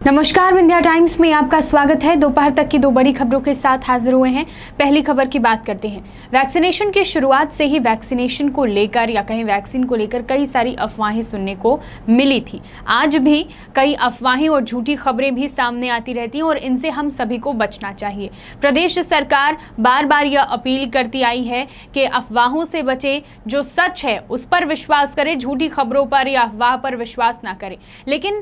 नमस्कार, विंध्या टाइम्स में आपका स्वागत है। दोपहर तक की दो बड़ी खबरों के साथ हाजिर हुए हैं। पहली खबर की बात करते हैं। वैक्सीनेशन की शुरुआत से ही वैक्सीनेशन को लेकर या कहीं वैक्सीन को लेकर कई सारी अफवाहें सुनने को मिली थी। आज भी कई अफवाहें और झूठी खबरें भी सामने आती रहती हैं और इनसे हम सभी को बचना चाहिए। प्रदेश सरकार बार बार यह अपील करती आई है कि अफवाहों से बचें, जो सच है उस पर विश्वास करें, झूठी खबरों पर या अफवाह पर विश्वास ना करें। लेकिन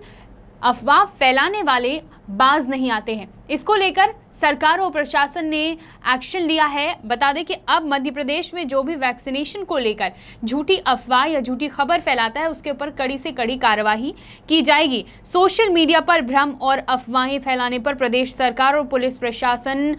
अफवाह फैलाने वाले बाज नहीं आते हैं। इसको लेकर सरकार और प्रशासन ने एक्शन लिया है। बता दें कि अब मध्य प्रदेश में जो भी वैक्सीनेशन को लेकर झूठी अफवाह या झूठी खबर फैलाता है उसके ऊपर कड़ी से कड़ी कार्रवाई की जाएगी। सोशल मीडिया पर भ्रम और अफवाहें फैलाने पर प्रदेश सरकार और पुलिस प्रशासन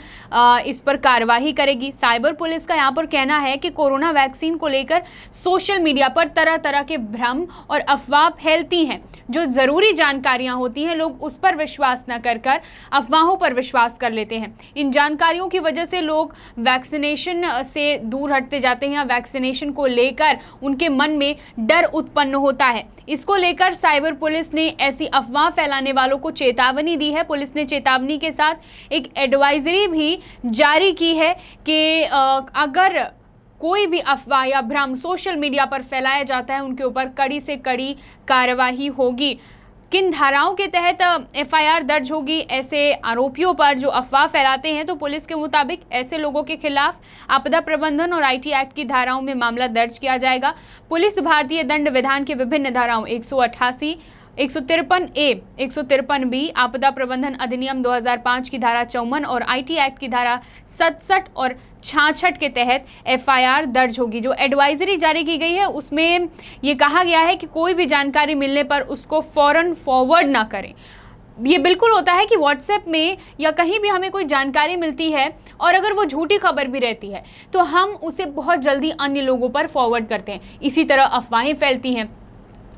इस पर कार्रवाई करेगी। साइबर पुलिस का यहाँ पर कहना है कि कोरोना वैक्सीन को लेकर सोशल मीडिया पर तरह तरह के भ्रम और अफवाह फैलती हैं। जो ज़रूरी जानकारियाँ होती हैं लोग उस पर विश्वास न कर अफवाहों पर विश्वास कर लेते हैं। इन जानकारियों की वजह से लोग वैक्सीनेशन से दूर हटते जाते हैं या वैक्सीनेशन को लेकर उनके मन में डर उत्पन्न होता है। इसको लेकर साइबर पुलिस ने ऐसी अफवाह फैलाने वालों को चेतावनी दी है। पुलिस ने चेतावनी के साथ एक एडवाइजरी भी जारी की है कि अगर कोई भी अफवाह या भ्रम सोशल मीडिया पर फैलाया जाता है उनके ऊपर कड़ी से कड़ी कार्रवाई होगी। किन धाराओं के तहत एफआईआर दर्ज होगी ऐसे आरोपियों पर जो अफवाह फैलाते हैं? तो पुलिस के मुताबिक ऐसे लोगों के खिलाफ आपदा प्रबंधन और आईटी एक्ट की धाराओं में मामला दर्ज किया जाएगा। पुलिस भारतीय दंड विधान के विभिन्न धाराओं 188, 153A, 153B, आपदा प्रबंधन अधिनियम 2005 की धारा 54 और आईटी एक्ट की धारा 67 और 66 के तहत एफआईआर दर्ज होगी। जो एडवाइजरी जारी की गई है उसमें ये कहा गया है कि कोई भी जानकारी मिलने पर उसको फौरन फॉरवर्ड ना करें। ये बिल्कुल होता है कि व्हाट्सएप में या कहीं भी हमें कोई जानकारी मिलती है और अगर वो झूठी खबर भी रहती है तो हम उसे बहुत जल्दी अन्य लोगों पर फॉरवर्ड करते हैं। इसी तरह अफवाहें फैलती हैं।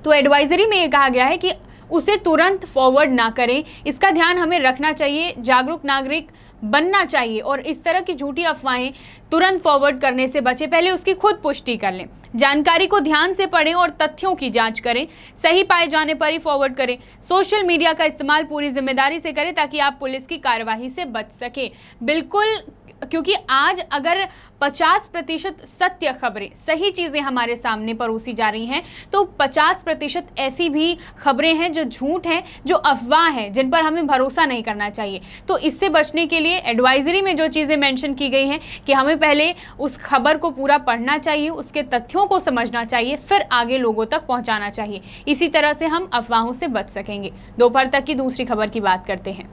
तो एडवाइजरी में ये कहा गया है कि उसे तुरंत फॉरवर्ड ना करें। इसका ध्यान हमें रखना चाहिए, जागरूक नागरिक बनना चाहिए और इस तरह की झूठी अफवाहें तुरंत फॉरवर्ड करने से बचें। पहले उसकी खुद पुष्टि कर लें, जानकारी को ध्यान से पढ़ें और तथ्यों की जांच करें। सही पाए जाने पर ही फॉरवर्ड करें। सोशल मीडिया का इस्तेमाल पूरी जिम्मेदारी से करें ताकि आप पुलिस की कार्यवाही से बच सकें। बिल्कुल, क्योंकि आज अगर 50% सत्य खबरें, सही चीज़ें हमारे सामने परोसी जा रही हैं तो 50% ऐसी भी खबरें हैं जो झूठ हैं, जो अफवाह हैं, जिन पर हमें भरोसा नहीं करना चाहिए। तो इससे बचने के लिए एडवाइजरी में जो चीज़ें मेंशन की गई हैं कि हमें पहले उस खबर को पूरा पढ़ना चाहिए, उसके तथ्यों को समझना चाहिए, फिर आगे लोगों तक पहुँचाना चाहिए। इसी तरह से हम अफवाहों से बच सकेंगे। दोपहर तक की दूसरी खबर की बात करते हैं।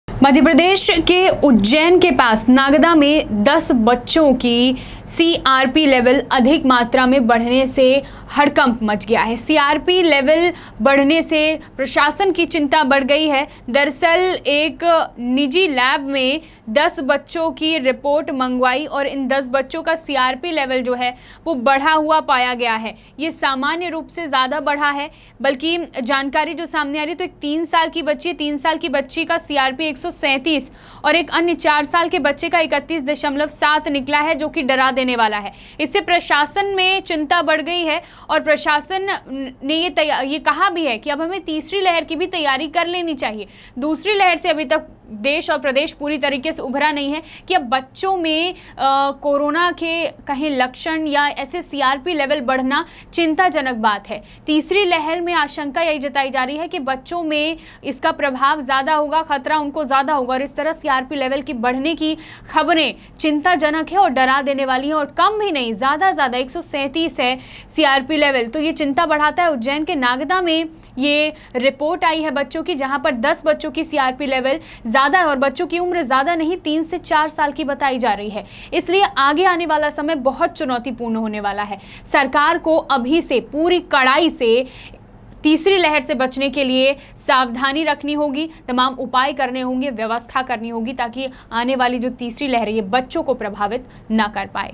मध्य प्रदेश के उज्जैन के पास नागदा में 10 बच्चों की सीआरपी लेवल अधिक मात्रा में बढ़ने से हड़कंप मच गया है। सीआरपी लेवल बढ़ने से प्रशासन की चिंता बढ़ गई है। दरअसल एक निजी लैब में 10 बच्चों की रिपोर्ट मंगवाई और इन 10 बच्चों का सीआरपी लेवल जो है वो बढ़ा हुआ पाया गया है। ये सामान्य रूप से ज़्यादा बढ़ा है, बल्कि जानकारी जो सामने आ रही है तो एक 3 साल की बच्ची, 3 साल की बच्ची का सीआरपी 137 और एक अन्य 4 साल के बच्चे का 31.7 निकला है, जो कि डरा देने वाला है। इससे प्रशासन में चिंता बढ़ गई है और प्रशासन ने ये कहा भी है कि अब हमें तीसरी लहर की भी तैयारी कर लेनी चाहिए। दूसरी लहर से अभी तक देश और प्रदेश पूरी तरीके से उभरा नहीं है कि अब बच्चों में कोरोना के कहीं लक्षण या ऐसे सीआरपी लेवल बढ़ना चिंताजनक बात है। तीसरी लहर में आशंका यही जताई जा रही है कि बच्चों में इसका प्रभाव ज़्यादा होगा, खतरा उनको ज़्यादा होगा और इस तरह सीआरपी लेवल की बढ़ने की खबरें चिंताजनक है और डरा देने वाली हैं। और कम भी नहीं, ज़्यादा 137 है सीआरपी लेवल, तो ये चिंता बढ़ाता है। उज्जैन के नागदा में ये रिपोर्ट आई है बच्चों की, जहां पर 10 बच्चों की सीआरपी लेवल ज़्यादा है और बच्चों की उम्र ज़्यादा नहीं 3 से 4 साल की बताई जा रही है। इसलिए आगे आने वाला समय बहुत चुनौतीपूर्ण होने वाला है। सरकार को अभी से पूरी कड़ाई से तीसरी लहर से बचने के लिए सावधानी रखनी होगी, तमाम उपाय करने होंगे, व्यवस्था करनी होगी ताकि आने वाली जो तीसरी लहर है ये बच्चों को प्रभावित ना कर पाए।